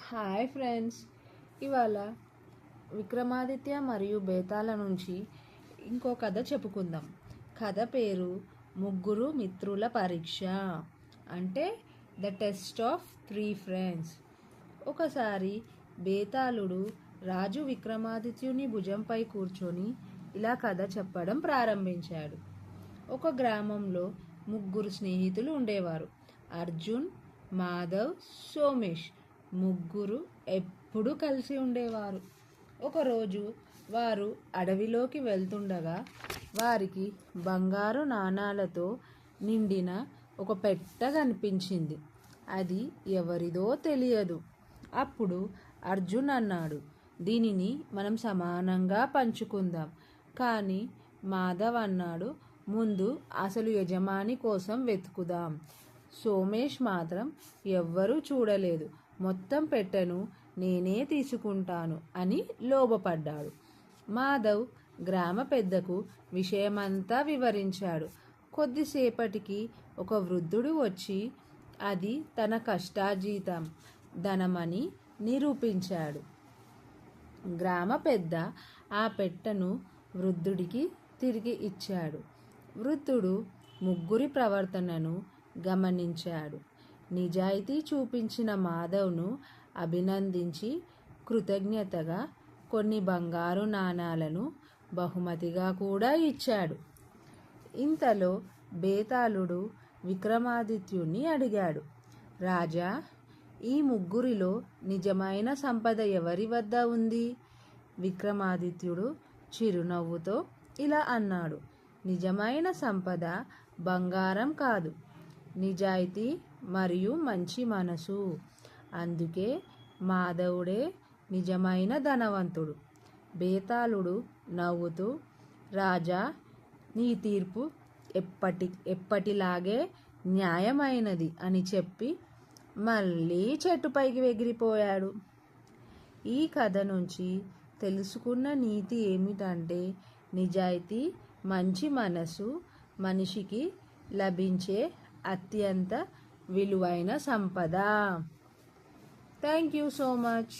Hi friends, ఇవాళ విక్రమాదిత్య మరియు బేతాళ నుంచి ఇంకో కథ చెప్పుకుందాం. కథ పేరు ముగ్గురు మిత్రుల పరీక్ష, అంటే ద టెస్ట్ ఆఫ్ 3 ఫ్రెండ్స్. ఒకసారి బేతాళుడు రాజు విక్రమాదిత్యుని భుజంపై కూర్చొని ఇలా కథ చెప్పడం ప్రారంభించాడు. ఒక గ్రామంలో ముగ్గురు స్నేహితులు ఉండేవారు. అర్జున్, మాధవ్, సోమేష్. ముగ్గురు ఎప్పుడూ కలిసి ఉండేవారు. ఒకరోజు వారు అడవిలోకి వెళ్తుండగా వారికి బంగారు నాణాలతో నిండిన ఒక పెట్ట కనిపించింది. అది ఎవరిదో తెలియదు. అప్పుడు అర్జున్ అన్నాడు, దీనిని మనం సమానంగా పంచుకుందాం. కానీ మాధవ్ అన్నాడు, ముందు అసలు యజమాని కోసం వెతుకుదాం. సోమేష్ మాత్రం ఎవ్వరూ చూడలేదు, మొత్తం పెట్టెను నేనే తీసుకుంటాను అని లోబపడ్డాడు. మాధవ్ గ్రామ పెద్దకు విషయమంతా వివరించాడు. కొద్దిసేపటికి ఒక వృద్ధుడు వచ్చి అది తన కష్టార్జితం ధనమని నిరూపించాడు. గ్రామ పెద్ద ఆ పెట్టెను వృద్ధుడికి తిరిగి ఇచ్చాడు. వృద్ధుడు ముగ్గురి ప్రవర్తనను గమనించాడు. నిజాయితీ చూపించిన మాధవ్ను అభినందించి కృతజ్ఞతగా కొన్ని బంగారు నాణాలను బహుమతిగా కూడా ఇచ్చాడు. ఇంతలో బేతాళుడు విక్రమాదిత్యుని అడిగాడు, రాజా, ఈ ముగ్గురిలో నిజమైన సంపద ఎవరి వద్ద ఉంది? విక్రమాదిత్యుడు చిరునవ్వుతో ఇలా అన్నాడు, నిజమైన సంపద బంగారం కాదు, నిజాయితీ మరియు మంచి మనసు. అందుకే మాధవుడే నిజమైన ధనవంతుడు. బేతాళుడు నవ్వుతూ, రాజా, నీ తీర్పు ఎప్పటిలాగే న్యాయమైనది అని చెప్పి మళ్ళీ చెట్టుపైకి ఎగిరిపోయాడు. ఈ కథ నుంచి తెలుసుకున్న నీతి ఏమిటంటే, నిజాయితీ, మంచి మనసు మనిషికి లభించే అత్యంత విలువైన సంపద. Thank you so much.